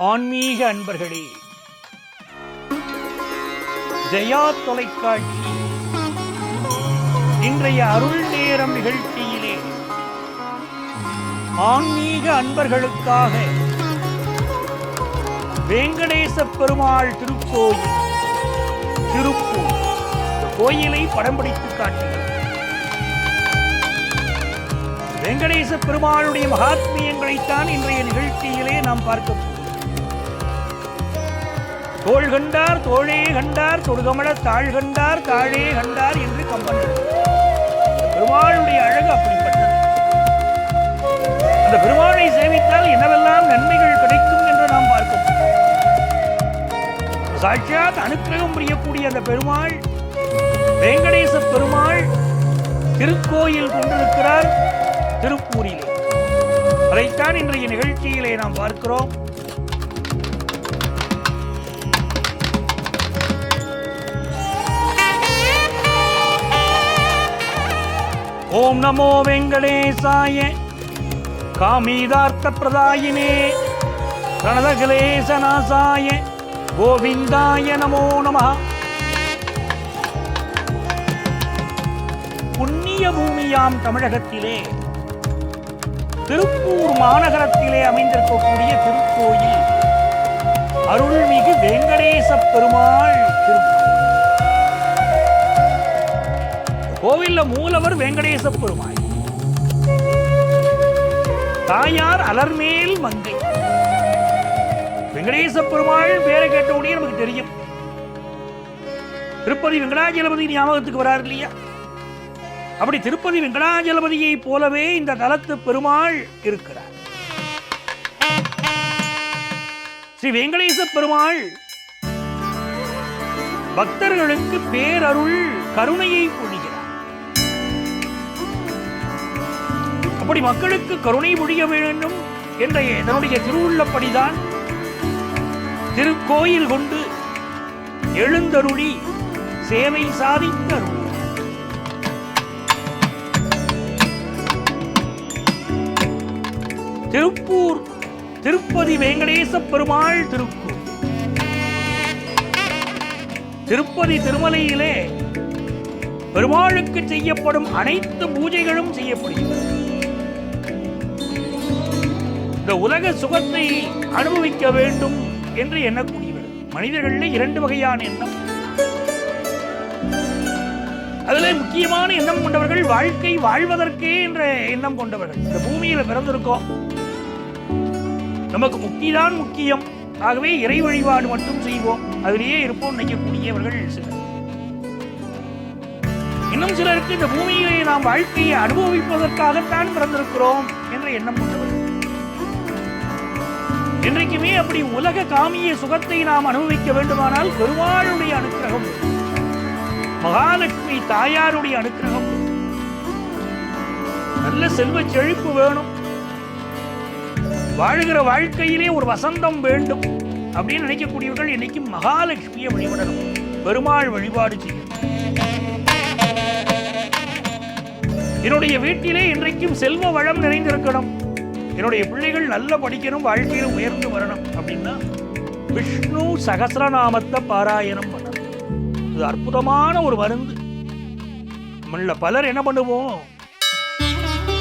ஆன்மீக அன்பர்களே, ஜெயா தொலைக்காட்சி இன்றைய அருள் நேரம் நிகழ்ச்சியிலே ஆன்மீக அன்பர்களுக்காக வெங்கடேச பெருமாள் திருக்கோயில் திருப்பூர் கோயிலை படம் பிடித்து காட்டுகிறது. வெங்கடேச பெருமாளுடைய மகாத்மியங்களைத்தான் இன்றைய நிகழ்ச்சியிலே நாம் பார்க்க போகிறோம். தோள் கண்டார் தோளே கண்டார், தொடுகமல தாழ் கண்டார் தாழே கண்டார் என்று கம்பன். பெருமாளுடைய அழகு அப்படிப்பட்டது. அந்த பெருமாளை சேவித்தால் என்னவெல்லாம் நன்மைகள் கிடைக்கும் என்று நாம் பார்க்கிறோம். சாட்சாத் அனுக்கிரகம் புரியக்கூடிய அந்த பெருமாள் வெங்கடேச பெருமாள் திருக்கோயில் கொண்டிருக்கிறார் திருப்பூரிலே. அதைத்தான் இன்றைய நிகழ்ச்சியிலே நாம் பார்க்கிறோம். ஓம் நமோ வெங்கடேசாய காமிதார்த்த பிரதாயினே பிரணதகலேசநாசாய கோவிந்தாய நமோ நமः. புண்ணிய பூமியாம் தமிழகத்திலே திருப்பூர் மாநகரத்திலே அமைந்திருக்கக்கூடிய திருக்கோயில் அருள்மிகு வெங்கடேச பெருமாள் திருக்கோயில். கோவில்ல மூலவர் வெங்கடேச பெருமாள், தாயார் அலர்மேல் மங்கை. வெங்கடேச பெருமாள் பேரை கேட்ட உடனே நமக்கு தெரியும் திருப்பதி வெங்கடாஜலபதி ஞாபகத்துக்கு வராரு இல்லையா? அப்படி திருப்பதி வெங்கடாஜலபதியை போலவே இந்த தலத்து பெருமாள் இருக்கிறார். ஸ்ரீ வெங்கடேச பெருமாள் பக்தர்களுக்கு பேரருள் கருணையை பொழிகிறார். அப்படி மக்களுக்கு கருணை பொழிய வேண்டும் என்ற இதனுடைய திருவுள்ளப்படிதான் திருக்கோயில் கொண்டு எழுந்தருளி சேவை சாதித்த அருள். திருப்பூர் திருப்பதி வெங்கடேச பெருமாள் திருப்பூர். திருப்பதி திருமலையிலே பெருமாளுக்கு செய்யப்படும் அனைத்து பூஜைகளும் செய்யப்படுகிறது. இந்த உலக சுகத்தை அனுபவிக்க வேண்டும் என்று எண்ணக்கூடியவர் மனிதர்களில் இரண்டு வகையான எண்ணம். அதில் முக்கியமான எண்ணம் கொண்டவர்கள் வாழ்க்கை வாழ்வதற்கே என்ற எண்ணம் கொண்டவர்கள். இந்த பூமியில பிறந்திருக்கோம், நமக்கு முக்திதான் முக்கியம், ஆகவே இறை வழிபாடு மட்டும் செய்வோம், அதிலேயே இருப்போம் நினைக்கக்கூடியவர்கள் சிலர். இன்னும் சிலருக்கு இந்த பூமியிலே நாம் வாழ்க்கையை அனுபவிப்பதற்காகத்தான் பிறந்திருக்கிறோம் என்ற எண்ணம் கொண்டவர்கள். இன்றைக்குமே அப்படி உலக காமிய சுகத்தை நாம் அனுபவிக்க வேண்டுமானால் பெருமாளுடைய அனுக்கிரகம், மகாலட்சுமி தாயாருடைய அனுக்கிரகம், நல்ல செல்வ செழிப்பு வேணும், வாழ்கிற வாழ்க்கையிலே ஒரு வசந்தம் வேண்டும் அப்படின்னு நினைக்கக்கூடியவர்கள் இன்னைக்கு மகாலட்சுமியை வழிபடணும், பெருமாள் வழிபாடு செய்யணும். என்னுடைய வீட்டிலே இன்றைக்கும் செல்வ வளம் நிறைந்திருக்கணும், என்னுடைய பிள்ளைகள் நல்ல படிக்கணும், வாழ்க்கையில் உயர்ந்து வரணும் அப்படின்னா விஷ்ணு சகஸ்ரநாமத்தை பாராயணம் பண்ணணும். இது அற்புதமான ஒரு மருந்து. நம்மள பலர் என்ன பண்ணுவோம்,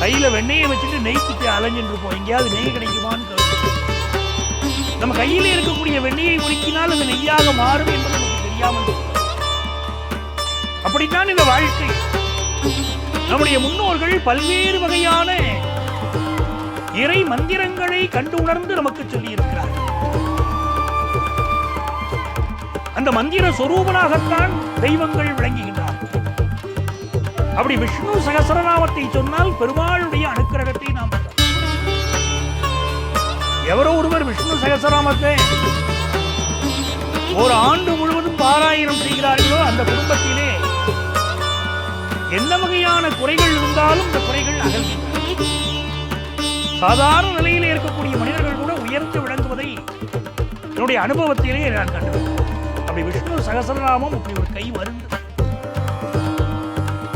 கையில வெண்ணெயை வச்சுட்டு நெய் குத்தி அலைஞ்சிட்டு இருப்போம், எங்கேயாவது நெய் கிடைக்குமான்னு கேட்போம். நம்ம கையில இருக்கக்கூடிய வெண்ணெயை உருக்கினால் அது நெய்யாக மாறும் என்று நமக்கு தெரியாமல். அப்படித்தான் இந்த வாழ்க்கை. நம்முடைய முன்னோர்கள் பல்வேறு வகையான இறை மந்திரங்களை கண்டு உணர்ந்து நமக்கு சொல்லி இருக்கிறார். அந்த மந்திர சொரூபனாகத்தான் தெய்வங்கள் விளங்குகின்றார். அப்படி விஷ்ணு சகஸ்ரநாமத்தை சொன்னால் பெருமாளுடைய அனுக்கிரகத்தை நாம் எவரோ ஒருவர் விஷ்ணு சகஸ்ரநாமத்தை ஒரு ஆண்டு முழுவதும் பாராயணம் செய்கிறார்களோ அந்த குடும்பத்திலே என்ன வகையான குறைகள் இருந்தாலும் இந்த குறைகள் அகல்கின்றன. சாதாரண நிலையிலே இருக்கக்கூடிய மனிதர்கள் கூட உயர்ந்து விளங்குவதை என்னுடைய அனுபவத்திலே நான் கண்டேன். அப்படி விஷ்ணு சகஸ்ரநாமம் அப்படி ஒரு கை மருந்து.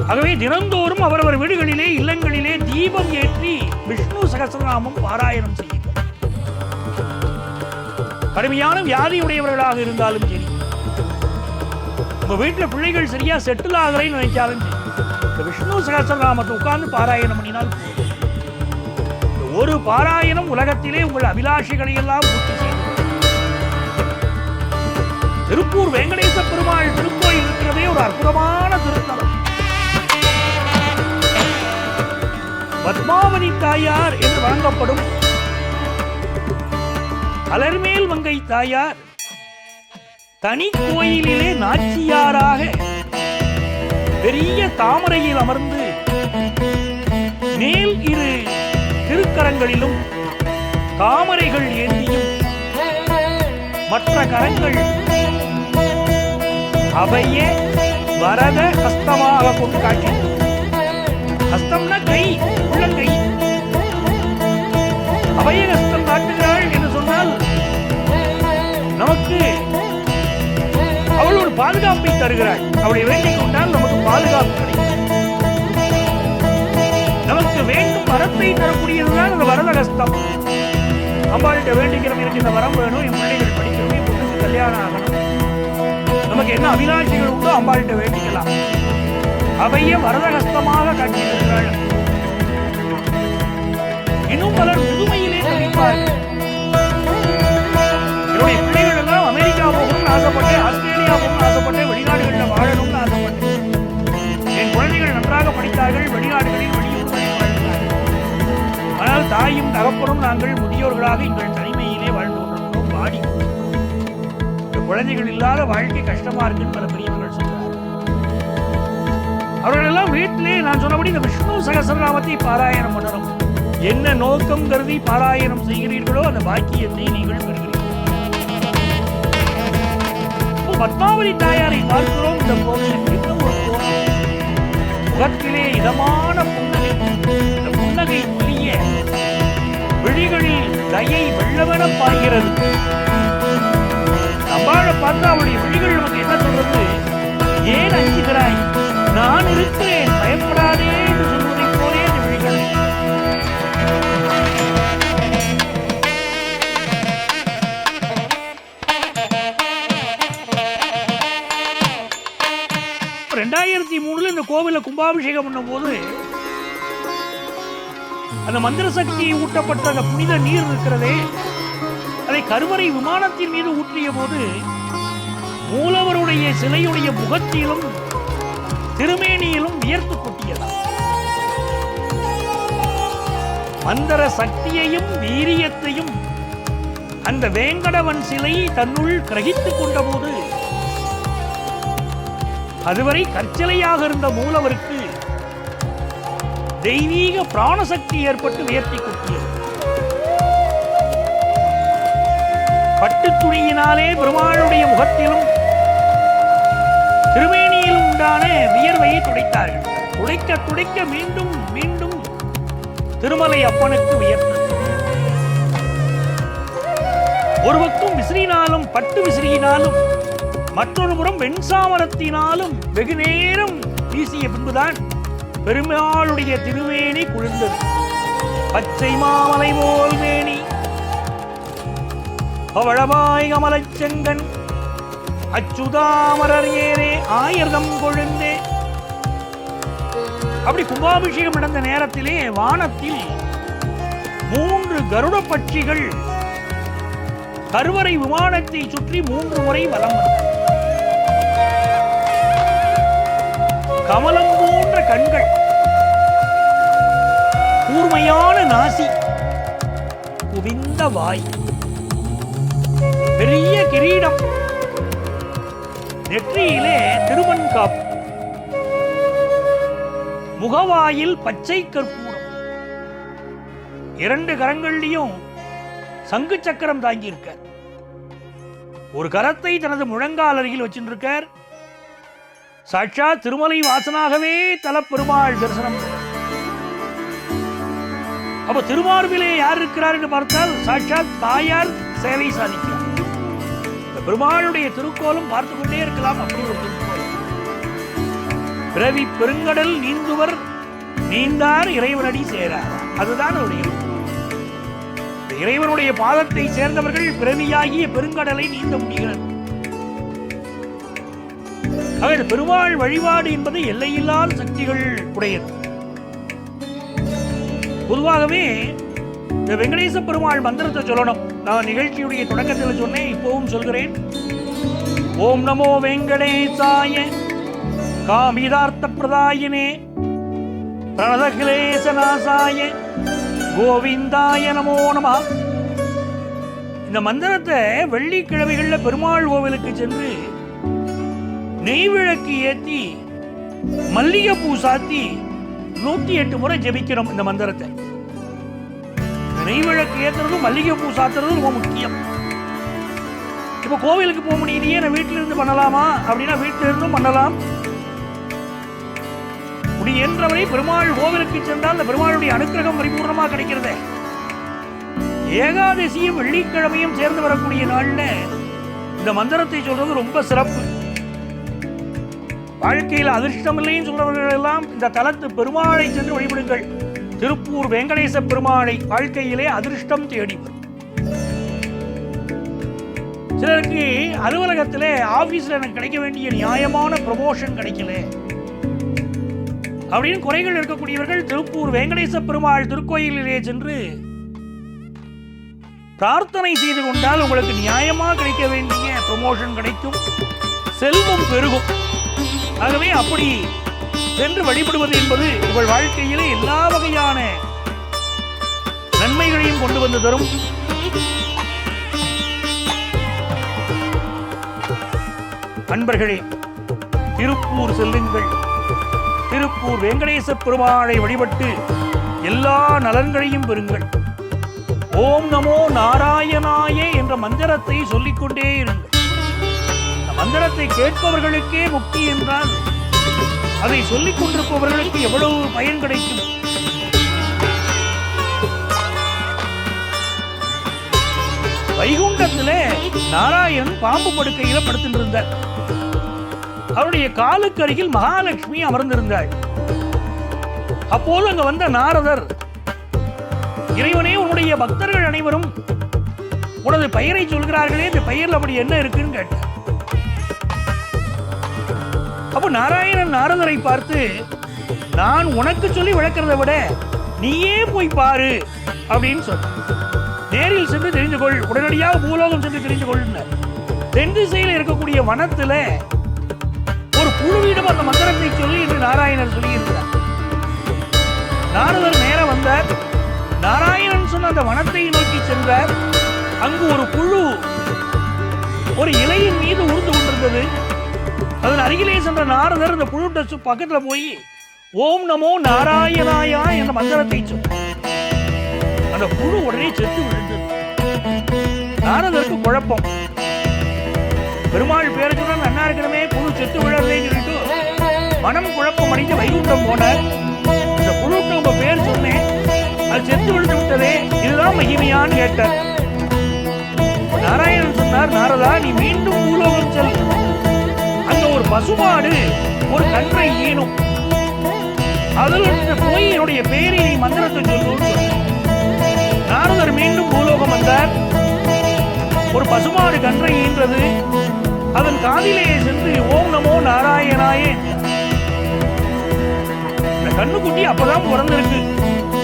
ஆகவே தினந்தோறும் அவரவர் வீடுகளிலே இல்லங்களிலே தீபம் ஏற்றி விஷ்ணு சகஸ்ரநாமம் பாராயணம் செய்யுங்கள். கடுமையான வியாதி உடையவர்களாக இருந்தாலும் சரி, உங்க வீட்டுல பிள்ளைகள் சரியா செட்டில் ஆகலைன்னு நினைச்சாலும் சரி, இந்த விஷ்ணு சகஸ்ரநாமத்தை உட்கார்ந்து பாராயணம் பண்ணினால் ஒரு பாராயணம் உலகத்திலே உங்கள் அபிலாஷைகளை எல்லாம் பூர்த்தி செய்யும். திருப்பூர் வெங்கடேச பெருமாள் திருக்கோயில் இருக்கிறதே ஒரு அற்புதமான திருத்தலம். பத்மாவதி தாயார் என்று வழங்கப்படும் அலர்மேல் மங்கை தாயார் தனி கோயிலிலே நாச்சியாராக பெரிய தாமரையில் அமர்ந்து மேல் இரு திருக்கரங்களிலும் தாமரைகள் ஏந்தியும் மற்ற கரங்கள் அவைய வரத ஹஸ்தமாக கொண்டு காட்சி. ஹஸ்தம்னா கை, உள்ளங்கை. அவைய ஹஸ்தம் காட்டுகிறாள் என்று சொன்னால் நமக்கு அவள் ஒரு பாதுகாப்பை தருகிறாள். அவளை வேண்டிக் கொண்டால் நமக்கு பாதுகாப்பு கிடைக்கும். நமக்கு வேண்டும் வரத்தை தரக்கூடியதுதான் அந்த வரதஹஸ்தம். அம்பாள்கிட்ட வேண்டிக்கிறோம், எனக்கு இந்த வரம் வேணும், என் பிள்ளைகள் படிக்கணும், என் பொண்ணுக்கு கல்யாணம் ஆகணும், நமக்கு என்ன அபிலாஷைகள் உண்டோ அம்பாள்கிட்ட வேண்டிக்கலாம். அவைய வரதஹஸ்தமாக காட்சி தருகிறாள். இன்னும் பலர் முதுமையிலே தவிப்பார்கள். என்னுடைய பிள்ளைகள் எல்லாம் அமெரிக்கா போகணும்னு ஆசைப்பட்டேன், ஆஸ்திரேலியா போகணும்னு ஆசைப்பட்டேன், வெளிநாடுகளில் வாழணும்னு ஆசைப்பட்டேன். என் குழந்தைகள் நன்றாக படித்தார்கள், வெளிநாடுகளில் வெளியூர்களில் வாழ்ந்தார்கள். ஆனால் தாயும் தகப்பனும் நாங்கள் முதியோர்களாக எங்கள் தனிமையிலே வாழ்ந்து கொண்டிருக்கிறோம். வாடி குழந்தைகள் இல்லாத வாழ்க்கை கஷ்டமா இருக்குன்னு பல பெரியவர்கள் சொல்றார்கள். அவர்கள் எல்லாம் வீட்டிலே நான் சொன்னபடி இந்த விஷ்ணு சகஸ்ரநாமத்தை பாராயணம் பண்ணணும். என்ன நோக்கம் கருதி பாராயணம் செய்கிறீர்களோ அந்த பாக்கியத்தை நீங்கள் பெறுகிறீர்கள். பத்மாவதி தாயாரை பார்க்கிறோம். இந்த கோவில் இன்னும் ஒரு கோவில். முகத்திலே இதமான புன்னகை, இந்த புன்னகை ஒளிய விழிகளில் தயை வெள்ளவென பாய்கிறது. அம்பாளை பார்த்தா அவளுடைய விழிகள் நமக்கு என்ன சொல்றது? ஏன் அஞ்சுகிறாய், நான் இருக்கிறேன், பயப்படாதே என்று சொல்வதைப் போலே அந்த விழிகள். இந்த கோவில கும்பாபிஷேகம் பண்ணும் போது அந்த மந்திர சக்தி ஊட்டப்பட்ட அந்த புனித நீர் இருக்கிறதே, அதை கருவறை விமானத்தின் மீது ஊற்றிய போது மூலவருடைய சிலையுடைய முகத்திலும் திருமேனியிலும் வியர்த்து கொட்டியதாம். மந்திர சக்தியையும் வீரியத்தையும் அந்த வேங்கடவன் சிலை தன்னுள் கிரகித்துக் கொண்ட போது அதுவரை கற்சிலையாக இருந்த மூலவருக்கு தெய்வீக பிராணசக்தி ஏற்பட்டு வியர்த்தி கொட்டியது. பட்டு துணியினாலே பெருமாளுடைய முகத்திலும் திருமேனியிலும் உண்டான வியர்வையை துடைத்தார்கள். துடைக்க துடைக்க மீண்டும் மீண்டும் திருமலை அப்பனுக்கு வியர்த்தது. ஒரு பக்கம் விசிறினாலும் பட்டு விசிறியினாலும் மற்றொரு புறம் வெண்சாமரத்தினாலும் வெகு நேரம் வீசிய பின்புதான் பெருமாளுடைய திருமேனி குளிர்ந்தது. பச்சை மாமலை போல் மேனி பவளமாய் கமலச் செங்கன் அச்சுதாமரர் ஏரே ஆயிரம் கொழுந்தே. அப்படி கும்பாபிஷேகம் நடந்த நேரத்திலே வானத்தில் 3 கருட பட்சிகள் கருவறை விமானத்தை சுற்றி 3 முறை வலம் வந்தன. கமலம் போன்ற கண்கள், கூர்மையான நாசி, குவிந்த வாய், பெரிய கிரீடம், நெற்றியிலே திருமண்காப்பு, முகவாயில் பச்சை கற்பூரம், 2 கரங்கள்லையும் சங்கு சக்கரம் தாங்கி இருக்கார். ஒரு கரத்தை தனது முழங்கால் அருகில் வச்சிருக்கார். சாட்சாத் திருமலை வாசனாகவே தலப்பெருமாள் தரிசனம். அப்ப திருமார்பிலே யார் இருக்கிறார் என்று பார்த்தால் சாட்சாத் தாயார் சேவை சாதிக்கிறார். இந்த பெருமாளுடைய திருக்கோலம் பார்த்து கொண்டே இருக்கலாம். அப்படி ஒரு திருக்கோலம். பிறவி பெருங்கடல் நீந்துவர் நீந்தார் இறைவனடி சேரார். அதுதான் அவருடைய இறைவனுடைய பாதத்தை சேர்ந்தவர்கள் பிறவியாகிய பெருங்கடலை நீந்த முடிகிறது. பெருமாள் வழிபாடு என்பது எல்லையில்லாத சக்திகள் உடையது. பொதுவாகவே இந்த வெங்கடேச பெருமாள் மந்திரத்தை சொல்லணும். நான் நிகழ்ச்சியுடைய தொடக்கத்தில் சொன்னேன், இப்பவும் சொல்கிறேன். ஓம் நமோ வெங்கடேசாய காமிதார்த்த பிரதாயினே பிரணதகிலேசநாசாய கோவிந்தாய நமோ நம. இந்த மந்திரத்தை வெள்ளிக்கிழமைகள்ல பெருமாள் கோவிலுக்கு சென்று நெய்விளக்கு ஏற்றி மல்லிகைப்பூ சாத்தி 108 முறை ஜெபிக்கிறோம். இந்த மந்திரத்தை நெய்விளக்கு ஏற்றுறதும் மல்லிகைப்பூ சாத்துறதும் ரொம்ப முக்கியம். இப்ப கோவிலுக்கு போக முடியலையே, நான் வீட்டில இருந்து பண்ணலாமா அப்படின்னா வீட்டில இருந்தும் பண்ணலாம். முடியன்றவரை பெருமாள் கோவிலுக்கு சென்றால் அந்த பெருமாளுடைய அனுக்கிரகம் பரிபூர்ணமா கிடைக்கிறது. ஏகாதசியும் வெள்ளிக்கிழமையும் சேர்ந்து வரக்கூடிய நாள்ல இந்த மந்திரத்தை சொல்றது ரொம்ப சிறப்பு. வாழ்க்கையில் அதிர்ஷ்டம் இல்லைன்னு சொல்றவர்கள் எல்லாம் இந்த தலத்து பெருமாளை சென்று வழிபடுங்கள். திருப்பூர் வெங்கடேச பெருமாளை வாழ்க்கையிலே அதிர்ஷ்டம் தேடி வரும். சிலருக்கு அலுவலகத்திலே ஆபீஸ்ல எனக்கு கிடைக்க வேண்டிய நியாயமான ப்ரமோஷன் கிடைக்கல அப்படின்னு குறைகள் இருக்கக்கூடியவர்கள் திருப்பூர் வெங்கடேச பெருமாள் திருக்கோயிலிலே சென்று பிரார்த்தனை செய்து கொண்டால் உங்களுக்கு நியாயமா கிடைக்க வேண்டிய ப்ரமோஷன் கிடைக்கும், செல்வம் பெருகும். ஆகவே அப்படி சென்று வழிபடுவது என்பது உங்கள் வாழ்க்கையிலே எல்லா வகையான நன்மைகளையும் கொண்டு வந்து தரும். அன்பர்களே, திருப்பூர் செல்லுங்கள். திருப்பூர் வெங்கடேச பெருமாளை வழிபட்டு எல்லா நலன்களையும் பெறுங்கள். ஓம் நமோ நாராயணாய என்ற மந்திரத்தை சொல்லிக்கொண்டே இருங்கள். மந்திரத்தை கேட்பவர்களுக்கே முக்தி என்றால் அதை சொல்லிக் கொண்டிருப்பவர்களுக்கு எவ்வளவு பயன் கிடைக்கும். வைகுண்டத்திலே நாராயணன் பாம்பு படுக்கையில படுத்திருந்தார். அவருடைய காலுக்கு அருகில் மகாலட்சுமி அமர்ந்திருந்தாள். அப்போது அங்க வந்த நாரதர், இறைவனே, உன்னுடைய பக்தர்கள் அனைவரும் உனது பெயரை சொல்கிறார்களே, இந்த பெயரில் அப்படி என்ன இருக்குன்னு கேட்டார். அப்போ நாராயணன் நாரதரை பார்த்து, நான் உனக்கு சொல்லி விளக்கிறத விட நீயே போய் பாரு அப்படின்னு சொன்ன. நேரில் சென்று தெரிந்து கொள், உடனடியாக பூலோகம் சென்று தெரிந்து கொள். தென் திசையில் இருக்கக்கூடிய வனத்துல ஒரு புழுவிடம் அந்த மந்திரத்தை சொல்லி என்று நாராயணன் சொல்லி இருந்தார். நாரதர் நேர வந்தார். நாராயணன் சொன்ன அந்த வனத்தை நோக்கி சென்றார். அங்கு ஒரு புழு ஒரு இலையின் மீது உருண்டு கொண்டிருந்தது. அதன் அருகிலே சென்ற நாரதர் அந்த புழு பக்கத்துல போய் ஓம் நமோ நாராயணாயா என்ற மந்திரத்தை சொன்னார். அந்த புழு உடனே செத்து விழுந்தது. நாரதருக்கு குழப்பம். பெருமாள் பேரை சொன்னா நன்னா இருக்கணுமே, புழு செத்து விழறதே சொல்லிட்டு மனம் குழப்பம் அடைந்து வைகுண்டம் போனார். அந்த புழுக்கு உங்க பேர் சொன்னேன், அது செத்து விழுந்து விட்டதே, இதுதான் மகிமையான்னு கேட்டார். நாராயணன் சொன்னார், நாரதா, நீ மீண்டும் பூலோகம் செல். அங்க ஒரு பசுமாடு ஒரு கன்றை ஈனும், அதில் போய் என்னுடைய பெயரை நீ மந்திரத்தை சொல்லு. நாரதர் மீண்டும் பூலோகம் வந்தார். ஒரு பசுமாடு கன்றை ஈன்றது. அதன் காதிலேயே சென்று ஓம் நமோ நாராயணாயே. இந்த கண்ணுக்குட்டி அப்பதான் பிறந்திருக்கு.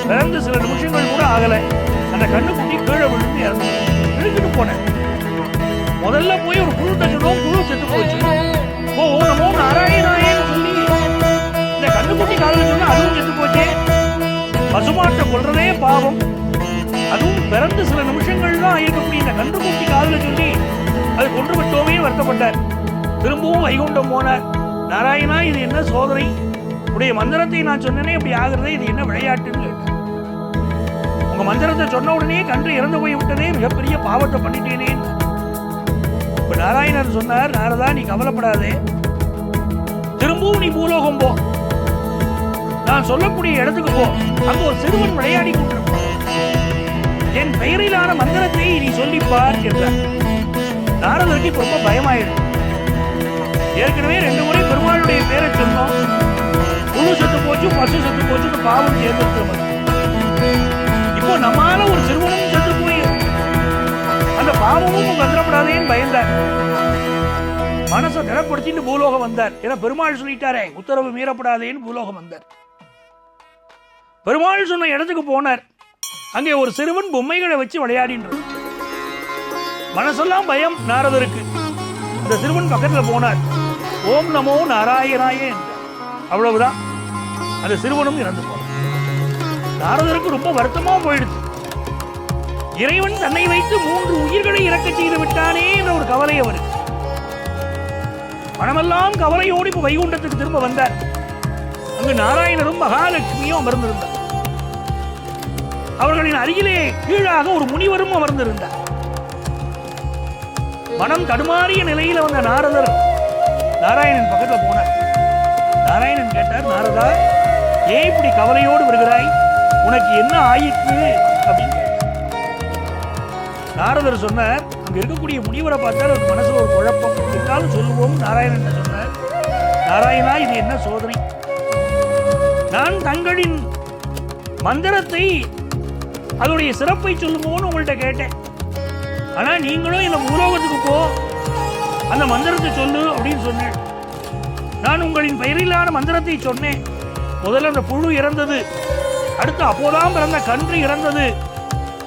பிறந்து சில நிமிஷங்கள் கூட ஆகல. அந்த கண்ணுக்குட்டி கீழே விழுந்து இழுத்துட்டு போனேன். முதல்ல போய் ஒரு புழு தச்சணும், புழு செத்து போச்சு. ஓம் நமோ நாராயணாயேன்னு சொல்லி இந்த கண்ணுக்குட்டி காதல் சொன்னா அதுவும் செத்து போச்சே. பசுமாட்டை கொள்றதே பாவம். அதுவும் பிறந்து சில நிமிஷங்கள் தான் இருக்கக்கூடிய இந்த கண்ணுக்குட்டி காதல சொல்லி அது கொன்று விட்டோமே வருத்தப்பட்டார். திரும்பவும் வைகுண்டம் போனார். நாராயணா, இது என்ன சோதனை? உடைய மந்திரத்தை நான் சொன்னேனே இப்படி ஆகுறதே, இது என்ன விளையாட்டுன்னு கேட்டார். உங்க மந்திரத்தை சொன்ன உடனே கன்று இறந்து போய் விட்டதே, மிகப்பெரிய பாவத்தை பண்ணிட்டேனே. இப்ப நாராயணர் சொன்னார், நாரதா, நீ கவலைப்படாதே, திரும்பவும் நீ பூலோகம் போ, நான் சொல்லக்கூடிய இடத்துக்கு போ. அங்க ஒரு சிறுவன் விளையாடி கொண்டிருப்பான். என் பெயரிலான மந்திரத்தை நீ சொல்லிப்பார் என்றார். நாரதருக்கு ரொம்ப பயமாயிடும். ஏற்கனவே 2 முறை பெருமாளுடைய பேரை சொன்னோம். புழு செத்து போச்சு, பசு செத்து போச்சு, பாவம் சேர்ந்து. இப்போ நம்மால ஒரு சிறுவனும் செத்து போய் நாமமும் வந்துடப்படாதேன்னு பயந்தார். மனசை திடப்படுத்திட்டு பூலோகம் வந்தார். ஏன்னா பெருமாள் சொல்லிட்டாரே, உத்தரவு மீறப்படாதேன்னு பூலோகம் வந்தார். பெருமாள் சொன்ன இடத்துக்கு போனார். அங்கே ஒரு சிறுவன் பொம்மைகளை வச்சு விளையாடின்றது. மனசெல்லாம் பயம் நாரதருக்கு. அந்த சிறுவன் பக்கத்துல போனார். ஓம் நமோ நாராயணாய என்றார். அவ்வளவுதான். அந்த சிறுவனும் இறந்து போனார். நாரதருக்கு ரொம்ப வருத்தமா போயிடுச்சு. இறைவன் தன்னை வைத்து 3 உயிர்களை இறக்க செய்து விட்டானே என்ற ஒரு கவலை அவருக்கு. மனமெல்லாம் கவலையோடு இப்ப வைகுண்டத்துக்கு திரும்ப வந்தார். அங்கு நாராயணரும் மகாலட்சுமியும் அமர்ந்திருந்தார். அவர்களின் அருகிலே கீழாக ஒரு முனிவரும் அமர்ந்திருந்தார். மனம் தடுமாறிய நிலையில் வந்த நாரதர் நாராயணன் பக்கத்தில் போனார். நாராயணன் கேட்டார், நாரதா, ஏன் இப்படி கவலையோடு வருகிறாய்? உனக்கு என்ன ஆயிற்று அப்படின்னு கேட்டார். நாரதர் சொன்னார், அங்க இருக்கக்கூடிய முனிவரை பார்த்தால் ஒரு மனசுல ஒரு குழப்பம் இருந்தாலும் சொல்லுவோம். நாராயணன் சொன்னார், நாராயணா, இது என்ன சோதனை? நான் தங்களின் மந்திரத்தை அதோடைய சிறப்பை சொல்லுமோன்னு உங்கள்கிட்ட கேட்டேன். ஆனா நீங்களும் இந்த பூலோகத்துக்கு போ, அந்த மந்திரத்தை சொல்லு அப்படின்னு சொன்னேன். நான் உங்களின் பெயரிலான மந்திரத்தை சொன்னேன். முதல்ல அந்த புழு இறந்தது, அடுத்து அப்போதான் பிறந்த கன்று இறந்தது,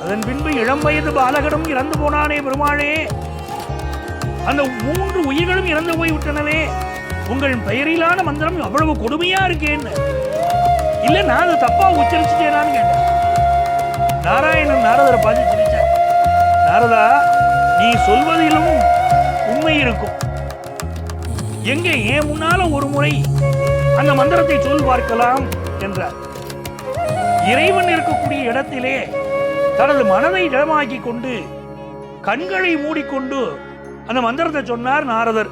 அதன் பின்பு இளம் வயது பாலகனும் இறந்து போனானே பெருமாளே, அந்த 3 உயிர்களும் இறந்து போய் விட்டனவே, உங்கள் பெயரிலான மந்திரம் அவ்வளவு கொடுமையா இருக்கேன்னு. இல்ல நான் அதை தப்பா உச்சரிச்சுட்டேனான்னு கேட்டேன். நாராயணன் நாரதரை பார்த்து சிரிச்சார். நாரதா, நீ சொல்வதிலும் உண்மை இருக்கும். எங்க ஏன் முன்னால ஒரு முறை அந்த மந்திரத்தை சொல் பார்க்கலாம் என்றார். இறைவன் இருக்கக்கூடிய இடத்திலே தனது மனதை இடமாக்கி கொண்டு கண்களை மூடிக்கொண்டு அந்த மந்திரத்தை சொன்னார் நாரதர்.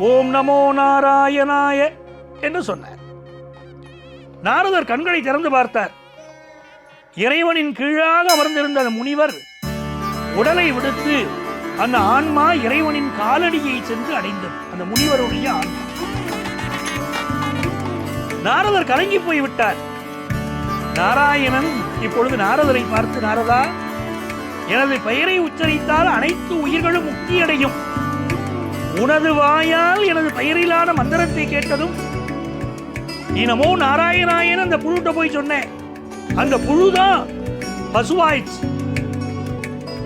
ஓம் நமோ நாராயணாய என்று சொன்னார். நாரதர் கண்களை திறந்து பார்த்தார். இறைவனின் கீழாக அமர்ந்திருந்த அந்த முனிவர் உடலை விடுத்து அந்த ஆன்மா இறைவனின் காலடியை சென்று அடைந்தது. அந்த முனிவருடைய ஆன்மா. நாரதர் கலங்கி போய்விட்டார். நாராயணன் இப்பொழுது நாரதரை பார்த்து, நாரதா, எனது பெயரை உச்சரித்தால் அனைத்து உயிர்களும் முக்தியடையும். உனது வாயால் எனது பெயரிலான மந்திரத்தை கேட்டதும் நீ நமோ நாராயணாயன் அந்த புழுட்ட போய் சொன்னேன். அந்த புழுதான் பசுவாயிடுச்சு.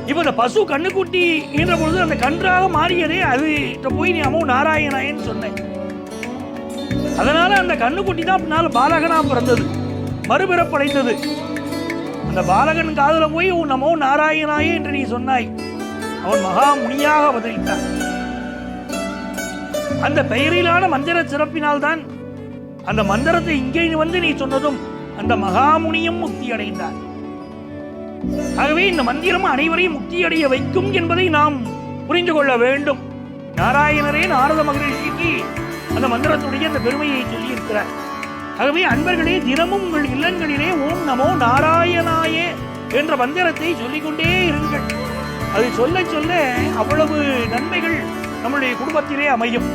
இப்ப அந்த பசு கண்ணுக்குட்டி என்ற பொழுது அந்த கன்றாக மாறியதே, அது போய் நீ நமோ நாராயணாயன்னு சொன்னேன். அதனால அந்த கண்ணுக்குட்டி தான் பின்னால பாலகனா பிறந்தது, மறுபிறப்படைந்தது. அந்த பாலகன் காதல போய் உன் நமோ நாராயணாயே என்று நீ சொன்னாய். அவன் மகா முனியாக அவதரித்தான். அந்த பெயரிலான மந்திர சிறப்பினால்தான் அந்த மந்திரத்தை இங்கே வந்து நீ சொன்னதும் அந்த மகாமுனியும் முக்தி அடைந்தார். ஆகவே இந்த மந்திரம் அனைவரையும் முக்தி அடைய வைக்கும் என்பதை நாம் புரிந்து கொள்ள வேண்டும். நாராயணரே நாரத மகரிஷிக்கு அந்த மந்திரத்துடைய அந்த பெருமையை சொல்லி இருக்கிறார். ஆகவே அன்பர்களே, தினமும் உங்கள் இல்லங்களிலே ஓம் நமோ நாராயணாயே என்ற மந்திரத்தை சொல்லிக்கொண்டே இருங்கள். அதை சொல்ல சொல்ல அவ்வளவு நன்மைகள் நம்முடைய குடும்பத்திலே அமையும்.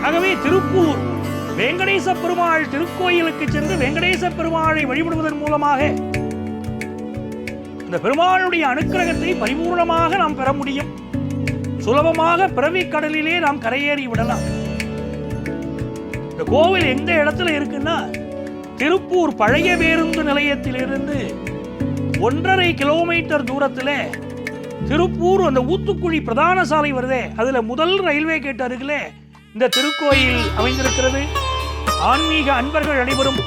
ஆகவே திருப்பூர் வெங்கடேச பெருமாள் திருக்கோயிலுக்கு சென்று வெங்கடேச பெருமாளை வழிபடுவதன் மூலமாக இந்த பெருமாளுடைய அனுக்கிரகத்தை பரிபூர்ணமாக நாம் பெற முடியும். சுலபமாக பிறவி கடலிலே நாம் கரையேறி விடலாம். இந்த கோவில் எந்த இடத்துல இருக்குன்னா, திருப்பூர் பழைய பேருந்து நிலையத்திலிருந்து 1.5 கிலோமீட்டர் தூரத்தில் திருப்பூர் அந்த ஊத்துக்குழி பிரதான சாலை வருதே, அதுல முதல் ரயில்வே கேட் அருகிலே இந்த திருக்கோயில் அமைந்திருக்கிறது. ஆன்மீக அன்பர்கள் அனைவரும்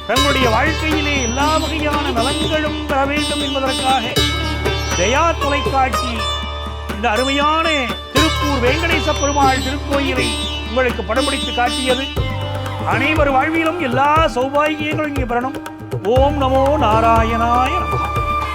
தங்களுடைய வாழ்க்கையிலே எல்லா வகையான நலன்களும் பெற வேண்டும் என்பதற்காக ஜெயா தொலைக்காட்சி இந்த அருமையான திருப்பூர் வெங்கடேச பெருமாள் திருக்கோயிலை உங்களுக்கு படம் பிடித்து காட்டியது. அனைவர் வாழ்விலும் எல்லா சௌபாகியங்களும் இங்கே பெறணும். ஓம் நமோ நாராயணாய நமः.